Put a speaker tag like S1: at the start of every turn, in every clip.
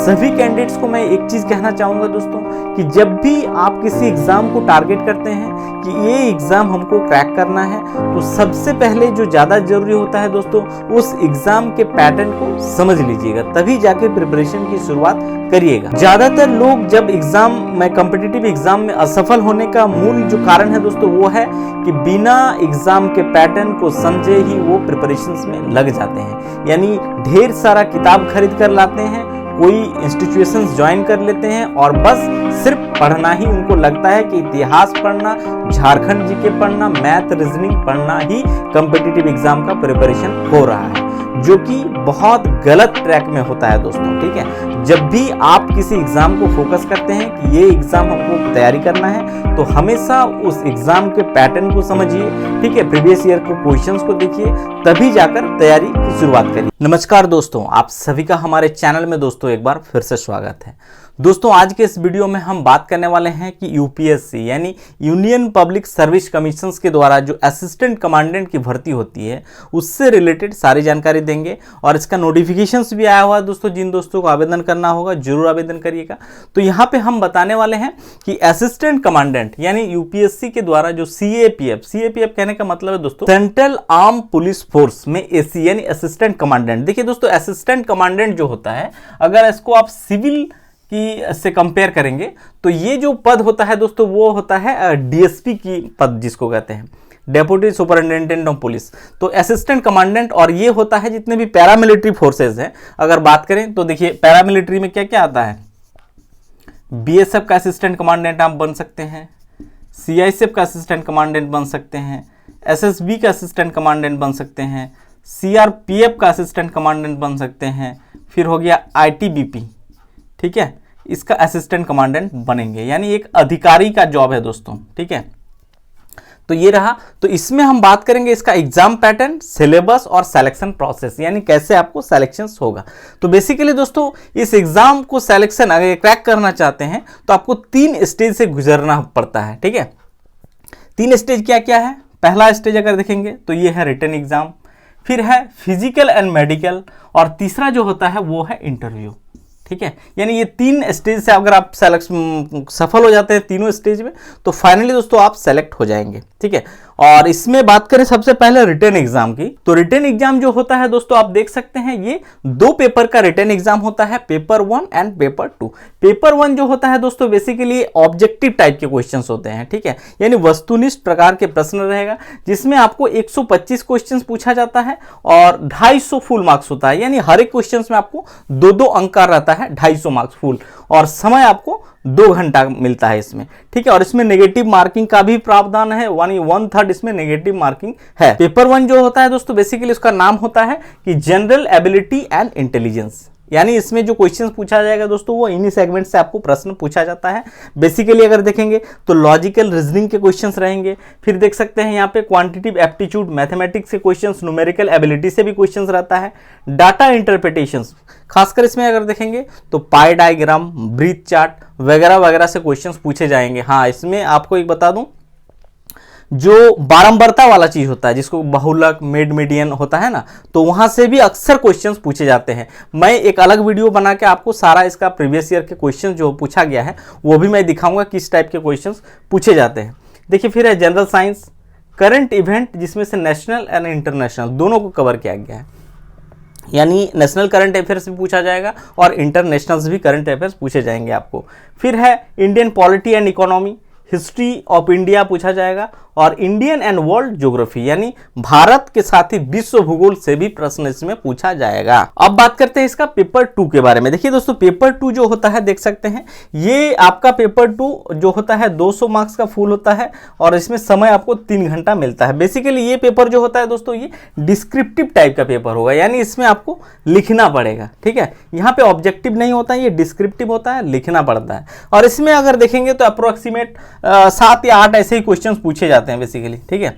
S1: सभी कैंडिडेट्स को मैं एक चीज कहना चाहूंगा दोस्तों कि जब भी आप किसी एग्जाम को टारगेट करते हैं कि ये एग्जाम हमको क्रैक करना है, तो सबसे पहले जो ज़्यादा जरूरी होता है दोस्तों, उस एग्जाम के पैटर्न को समझ लीजिएगा, तभी जाके प्रिपरेशन की शुरुआत करिएगा। ज़्यादातर लोग जब एग्जाम में कॉम्पिटिटिव एग्जाम में असफल होने का मूल जो कारण है दोस्तों वो है कि बिना एग्जाम के पैटर्न को समझे ही वो प्रिपरेशंस में लग जाते हैं। यानी ढेर सारा किताब खरीद कर लाते हैं, कोई इंस्टीट्यूशंस ज्वाइन कर लेते हैं और बस सिर्फ पढ़ना ही उनको लगता है कि इतिहास पढ़ना, झारखंड जीके पढ़ना, मैथ रीजनिंग पढ़ना ही कॉम्पिटिटिव एग्जाम का प्रिपरेशन हो रहा है, जो कि बहुत गलत ट्रैक में होता है दोस्तों। ठीक है, जब भी आप किसी एग्जाम को फोकस करते हैं कि ये एग्जाम हमको तैयारी करना है, तो हमेशा उस एग्जाम के पैटर्न को समझिए। ठीक है, प्रीवियस ईयर को क्वेश्चंस को देखिए, तभी जाकर तैयारी की शुरुआत करिए। नमस्कार दोस्तों, आप सभी का हमारे चैनल में दोस्तों एक बार फिर से स्वागत है। दोस्तों आज के इस वीडियो में हम बात करने वाले हैं कि यूपीएससी यानी यूनियन पब्लिक सर्विस कमीशन के द्वारा जो असिस्टेंट कमांडेंट की भर्ती होती है उससे रिलेटेड सारी जानकारी देंगे, और इसका नोटिफिकेशंस भी आया हुआ है दोस्तों। जिन दोस्तों को आवेदन करना होगा जरूर आवेदन करिएगा। तो यहाँ पे हम बताने वाले हैं कि असिस्टेंट कमांडेंट यानी यूपीएससी के द्वारा जो सीएपीएफ कहने का मतलब है दोस्तों सेंट्रल आर्म पुलिस फोर्स में एसी यानी असिस्टेंट कमांडेंट। देखिए दोस्तों, असिस्टेंट कमांडेंट जो होता है, अगर इसको आप सिविल की से कंपेयर करेंगे तो ये जो पद होता है दोस्तों वो होता है डीएसपी की पद, जिसको कहते हैं डेप्यूटी सुपरिटेंडेंट ऑफ पुलिस। तो असिस्टेंट कमांडेंट, और ये होता है जितने भी पैरामिलिट्री फोर्सेज हैं। अगर बात करें तो देखिए पैरामिलिट्री में क्या क्या आता है, बीएसएफ का असिस्टेंट कमांडेंट आप बन सकते हैं, सीआईएसएफ का असिस्टेंट कमांडेंट बन सकते हैं, एसएसबी का असिस्टेंट कमांडेंट बन सकते हैं, सीआरपीएफ का असिस्टेंट कमांडेंट बन सकते हैं, फिर हो गया आईटीबीपी। ठीक है, इसका असिस्टेंट कमांडेंट बनेंगे, यानी एक अधिकारी का जॉब है दोस्तों। ठीक है, तो ये रहा। तो इसमें हम बात करेंगे इसका एग्जाम पैटर्न, सिलेबस और सिलेक्शन प्रोसेस, यानी कैसे आपको सिलेक्शन होगा। तो बेसिकली दोस्तों इस एग्जाम को सिलेक्शन अगर क्रैक करना चाहते हैं तो आपको 3 स्टेज से गुजरना पड़ता है। ठीक है, 3 स्टेज क्या क्या है। पहला स्टेज अगर देखेंगे तो ये है रिटन एग्जाम, फिर है फिजिकल एंड मेडिकल, और तीसरा जो होता है वो है इंटरव्यू। ठीक है, यानी ये 3 स्टेज से अगर आप सफल हो जाते हैं तीनों स्टेज में, तो फाइनली दोस्तों आप सेलेक्ट हो जाएंगे। ठीक है, और इसमें बात करें सबसे पहले रिटन एग्जाम की, तो रिटन एग्जाम जो होता है दोस्तों आप देख सकते हैं ये 2 पेपर का रिटन एग्जाम होता है, पेपर 1 एंड पेपर 2। पेपर 1 जो होता है दोस्तों बेसिकली ऑब्जेक्टिव टाइप के क्वेश्चंस होते हैं। ठीक है, यानी वस्तुनिष्ठ प्रकार के प्रश्न रहेगा, जिसमें आपको 125 क्वेश्चंस पूछा जाता है और 250 फुल मार्क्स होता है, यानी हर एक क्वेश्चन में आपको 2-2 अंक का रहता है, 250 मार्क्स फुल, और समय आपको 2 घंटा मिलता है इसमें। ठीक है, और इसमें नेगेटिव मार्किंग का भी प्रावधान है, 1/3 इसमें नेगेटिव मार्किंग है। पेपर 1 जो होता है दोस्तों बेसिकली उसका नाम होता है कि जनरल एबिलिटी एंड इंटेलिजेंस, यानी इसमें जो क्वेश्चंस पूछा जाएगा दोस्तों वो इन्हीं सेगमेंट से आपको प्रश्न पूछा जाता है। बेसिकली अगर देखेंगे तो लॉजिकल रीजनिंग के क्वेश्चंस रहेंगे, फिर देख सकते हैं यहाँ पे क्वांटिटेटिव एप्टीट्यूड मैथमेटिक्स के क्वेश्चंस, न्यूमेरिकल एबिलिटी से भी क्वेश्चंस रहता है, डाटा इंटरप्रिटेशंस, खासकर इसमें अगर देखेंगे तो पाई डायग्राम, ब्रीथ चार्ट वगैरह वगैरह से क्वेश्चंस पूछे जाएंगे। हाँ, इसमें आपको एक बता दूं, जो बारंबारता वाला चीज होता है जिसको बहुलक मिड मीडियन होता है ना, तो वहां से भी अक्सर क्वेश्चंस पूछे जाते हैं। मैं एक अलग वीडियो बना के आपको सारा इसका प्रीवियस ईयर के क्वेश्चन जो पूछा गया है वो भी मैं दिखाऊंगा किस टाइप के क्वेश्चंस पूछे जाते हैं। देखिए, फिर है जनरल साइंस, करंट इवेंट, जिसमें से नेशनल एंड इंटरनेशनल दोनों को कवर किया गया है, यानी नेशनल करंट अफेयर्स भी पूछा जाएगा और इंटरनेशनल भी करंट अफेयर्स पूछे जाएंगे आपको। फिर है Indian polity and economy, history of India पूछा जाएगा, और इंडियन एंड वर्ल्ड ज्योग्राफी, यानी भारत के साथ ही विश्व भूगोल से भी प्रश्न इसमें पूछा जाएगा। अब बात करते हैं इसका पेपर 2 के बारे में। देखिए दोस्तों, पेपर 2 जो होता है देख सकते हैं, ये आपका पेपर 2 जो होता है 200 मार्क्स का फुल होता है, और इसमें समय आपको 3 घंटा मिलता है। बेसिकली ये पेपर जो होता है दोस्तों ये डिस्क्रिप्टिव टाइप का पेपर होगा, यानी इसमें आपको लिखना पड़ेगा। ठीक है, यहाँ पे ऑब्जेक्टिव नहीं होता है, ये डिस्क्रिप्टिव होता है, लिखना पड़ता है। और इसमें अगर देखेंगे तो अप्रोक्सीमेट 7 या 8 ऐसे ही क्वेश्चन पूछे जाते हैं बेसिकली। ठीक है,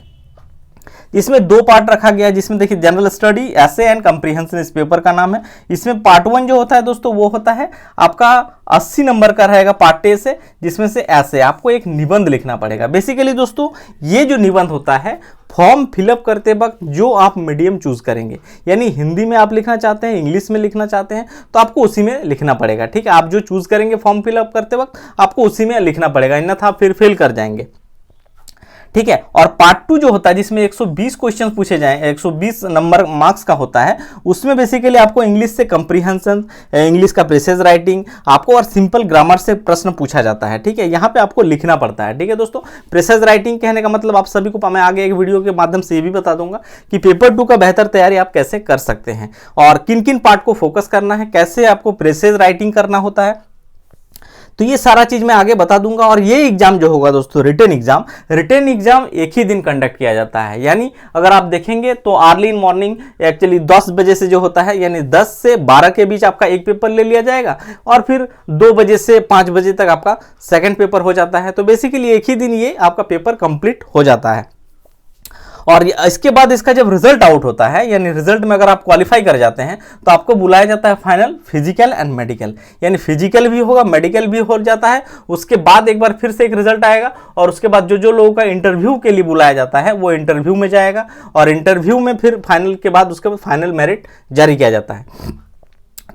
S1: इसमें 2 पार्ट रखा गया है, जिसमें देखिए general study, essay and comprehension इस पेपर का नाम है। इसमें पार्ट 1 जो होता है दोस्तों वो होता है आपका 80 नंबर का रहेगा पार्ट ए से, जिसमें से ऐसे आपको एक निबंध लिखना पड़ेगा। बेसिकली दोस्तों ये जो निबंध होता है फॉर्म फिलअप करते वक्त जो आप मीडियम चूज करेंगे, यानी हिंदी में आप लिखना चाहते हैं, इंग्लिश में लिखना चाहते हैं, तो आपको उसी में लिखना पड़ेगा। ठीक है, आप जो चूज करेंगे फॉर्म फिलअप करते वक्त आपको उसी में लिखना पड़ेगा, अन्यथा आप फिर फेल कर जाएंगे। ठीक है, और पार्ट 2 जो होता है जिसमें 120 क्वेश्चन पूछे जाएं, 120 नंबर मार्क्स का होता है, उसमें बेसिकली आपको इंग्लिश से कंप्रीहेंशन, इंग्लिश का प्रेसेज राइटिंग आपको और सिंपल ग्रामर से प्रश्न पूछा जाता है। ठीक है, यहाँ पे आपको लिखना पड़ता है। ठीक है दोस्तों, प्रेसेज राइटिंग कहने का मतलब आप सभी को मैं आगे एक वीडियो के माध्यम से ये भी बता दूंगा कि पेपर 2 का बेहतर तैयारी आप कैसे कर सकते हैं और किन किन पार्ट को फोकस करना है, कैसे आपको प्रेसेज राइटिंग करना होता है, तो ये सारा चीज मैं आगे बता दूंगा। और ये एग्जाम जो होगा दोस्तों रिटन एग्जाम एक ही दिन कंडक्ट किया जाता है। यानी अगर आप देखेंगे तो अर्ली इन मॉर्निंग एक्चुअली 10 बजे से जो होता है, यानी 10 से 12 के बीच आपका एक पेपर ले लिया जाएगा और फिर 2 बजे से 5 बजे तक आपका सेकंड पेपर हो जाता है। तो बेसिकली एक ही दिन ये आपका पेपर कंप्लीट हो जाता है। और इसके बाद इसका जब रिजल्ट आउट होता है, यानी रिजल्ट में अगर आप क्वालिफाई कर जाते हैं तो आपको बुलाया जाता है फाइनल फिजिकल एंड मेडिकल, यानी फिजिकल भी होगा मेडिकल भी हो जाता है। उसके बाद एक बार फिर से एक रिजल्ट आएगा और उसके बाद जो लोगों का इंटरव्यू के लिए बुलाया जाता है वो इंटरव्यू में जाएगा और इंटरव्यू में फिर फाइनल के बाद उसके बाद फाइनल मेरिट जारी किया जाता है।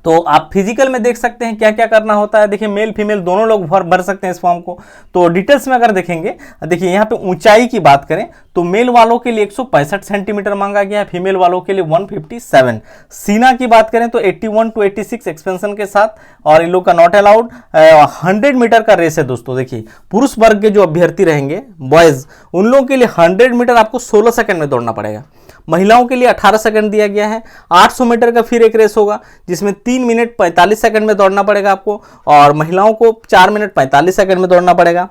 S1: तो आप फिजिकल में देख सकते हैं क्या क्या करना होता है। देखिए मेल फीमेल दोनों लोग भर सकते हैं इस फॉर्म को। तो डिटेल्स में अगर देखेंगे, देखिए यहाँ पे ऊंचाई की बात करें तो मेल वालों के लिए 165 सेंटीमीटर मांगा गया है, फीमेल वालों के लिए 157। सीना की बात करें तो 81 to 86 एक्सपेंशन के साथ, और इन लोग का नॉट अलाउड। 100 मीटर का रेस है दोस्तों। देखिए पुरुष वर्ग के जो अभ्यर्थी रहेंगे बॉयज, उन लोगों के लिए 100 मीटर आपको 16 सेकंड में दौड़ना पड़ेगा। महिलाओं के लिए 18 सेकंड दिया गया है। 800 मीटर का फिर एक रेस होगा जिसमें 3 मिनट 45 सेकंड में दौड़ना पड़ेगा आपको, और महिलाओं को 4 मिनट 45 सेकंड में दौड़ना पड़ेगा।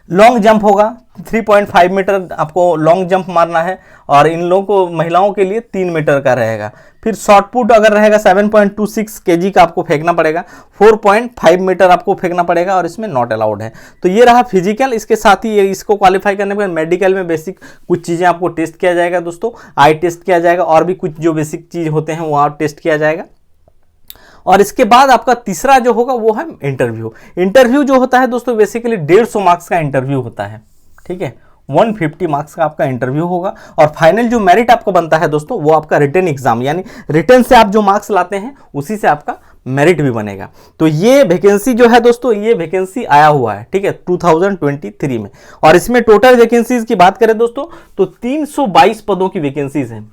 S1: लॉन्ग जंप होगा, 3.5 मीटर आपको लॉन्ग जंप मारना है, और इन लोगों को महिलाओं के लिए 3 मीटर का रहेगा। फिर शॉर्ट पुट अगर रहेगा 7.26 केजी का आपको फेंकना पड़ेगा, 4.5 मीटर आपको फेंकना पड़ेगा, और इसमें नॉट अलाउड है। तो ये रहा फिजिकल। इसके साथ ही इसको क्वालिफाई करने पर मेडिकल में बेसिक कुछ चीज़ें आपको टेस्ट किया जाएगा दोस्तों, आई टेस्ट किया जाएगा, और भी कुछ जो बेसिक चीज़ होते हैं वो टेस्ट किया जाएगा। और इसके बाद आपका तीसरा जो होगा वो है इंटरव्यू जो होता है दोस्तों बेसिकली 150 मार्क्स का इंटरव्यू होता है। ठीक है, 150 मार्क्स का आपका इंटरव्यू होगा, और फाइनल जो मेरिट आपको बनता है दोस्तों वो आपका रिटन एग्जाम, यानी रिटन से आप जो मार्क्स लाते हैं उसी से आपका मेरिट भी बनेगा। तो ये वैकेंसी जो है दोस्तों, ये वैकेंसी आया हुआ है, ठीक है, 2023 में। और इसमें टोटल वैकेंसीज की बात करें दोस्तों तो 322 पदों की वैकेंसीज हैं।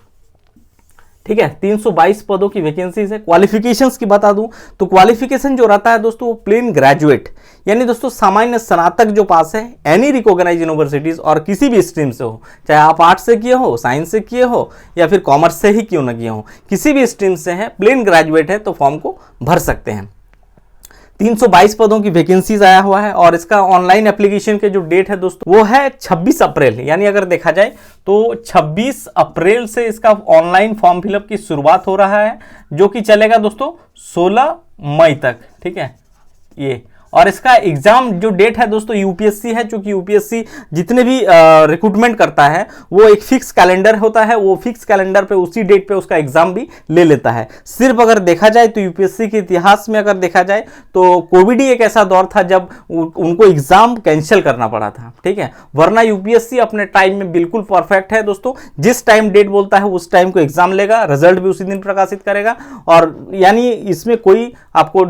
S1: ठीक है, 322 पदों की वैकेंसीज है। क्वालिफिकेशंस की बता दूं तो क्वालिफिकेशन जो रहता है दोस्तों वो प्लेन ग्रेजुएट, यानी दोस्तों सामान्य स्नातक जो पास है एनी रिकॉग्नाइज्ड यूनिवर्सिटीज और किसी भी स्ट्रीम से हो, चाहे आप आर्ट्स से किए हो, साइंस से किए हो, या फिर कॉमर्स से ही क्यों ना किए हो, किसी भी स्ट्रीम से है, प्लेन ग्रेजुएट है तो फॉर्म को भर सकते हैं। 322 पदों की वैकेंसीज आया हुआ है, और इसका ऑनलाइन एप्लीकेशन के जो डेट है दोस्तों वो है 26 अप्रैल, यानी अगर देखा जाए तो 26 अप्रैल से इसका ऑनलाइन फॉर्म फिलअप की शुरुआत हो रहा है, जो कि चलेगा दोस्तों 16 मई तक। ठीक है ये, और इसका एग्जाम जो डेट है दोस्तों यूपीएससी है, चूंकि यूपीएससी जितने भी रिक्रूटमेंट करता है वो एक फिक्स कैलेंडर होता है, वो फिक्स कैलेंडर पे उसी डेट पे उसका एग्जाम भी ले लेता है। सिर्फ अगर देखा जाए तो यूपीएससी के इतिहास में अगर देखा जाए तो कोविड ही एक ऐसा दौर था जब उनको एग्जाम कैंसिल करना पड़ा था। ठीक है, वरना यूपीएससी अपने टाइम में बिल्कुल परफेक्ट है दोस्तों, जिस टाइम डेट बोलता है उस टाइम को एग्जाम लेगा, रिजल्ट भी उसी दिन प्रकाशित करेगा, और यानी इसमें कोई आपको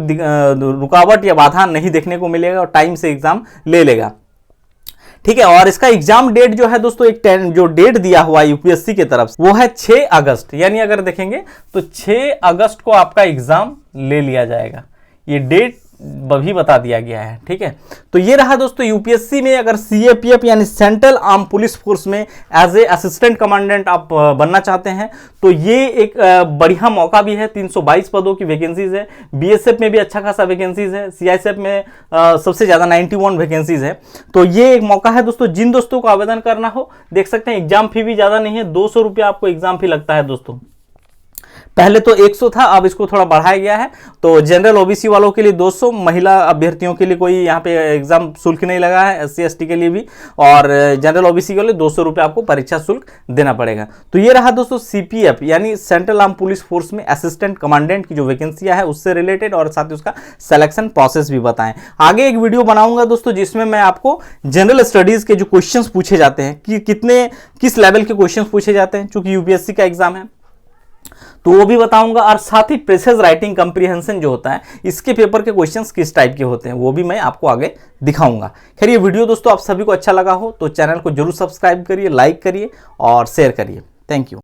S1: रुकावट या बाधा नहीं देखने को मिलेगा, और टाइम से एग्जाम ले लेगा। ठीक है, और इसका एग्जाम डेट जो है दोस्तों एक जो डेट दिया हुआ है यूपीएससी की तरफ वो है 6 अगस्त, यानी अगर देखेंगे तो 6 अगस्त को आपका एग्जाम ले लिया जाएगा, ये डेट भी बता दिया गया है। ठीक है, तो ये रहा दोस्तों यूपीएससी में अगर सीएपीएफ यानी सेंट्रल आर्म पुलिस फोर्स में एज ए असिस्टेंट कमांडेंट आप बनना चाहते हैं तो ये एक बढ़िया मौका भी है। 322 पदों की वैकेंसीज है। बीएसएफ में भी अच्छा खासा वैकेंसीज है, सीआईएसएफ में सबसे ज्यादा 91 वैकेंसीज है। तो ये एक मौका है दोस्तों, जिन दोस्तों को आवेदन करना हो देख सकते हैं। एग्जाम फी भी ज्यादा नहीं है, 200 रुपया आपको एग्जाम फी लगता है दोस्तों। पहले तो 100 था, अब इसको थोड़ा बढ़ाया गया है। तो जनरल ओबीसी वालों के लिए 200, महिला अभ्यर्थियों के लिए कोई यहाँ पे एग्जाम शुल्क नहीं लगा है, SC ST के लिए भी, और जनरल ओबीसी के लिए 200 रुपये आपको परीक्षा शुल्क देना पड़ेगा। तो ये रहा दोस्तों CPF यानी सेंट्रल आर्म पुलिस फोर्स में असिस्टेंट कमांडेंट की जो वैकेंसियां है उससे रिलेटेड, और साथ ही उसका सिलेक्शन प्रोसेस भी बताएं। आगे एक वीडियो बनाऊंगा दोस्तों जिसमें मैं आपको जनरल स्टडीज के जो क्वेश्चंस पूछे जाते हैं कि किस लेवल के क्वेश्चंस पूछे जाते हैं, चूंकि UPSC का एग्जाम है तो वो भी बताऊंगा, और साथ ही प्रेसेस राइटिंग कंप्रीहेंशन जो होता है इसके पेपर के क्वेश्चंस किस टाइप के होते हैं वो भी मैं आपको आगे दिखाऊंगा। खैर ये वीडियो दोस्तों आप सभी को अच्छा लगा हो तो चैनल को जरूर सब्सक्राइब करिए, लाइक करिए और शेयर करिए। Thank you.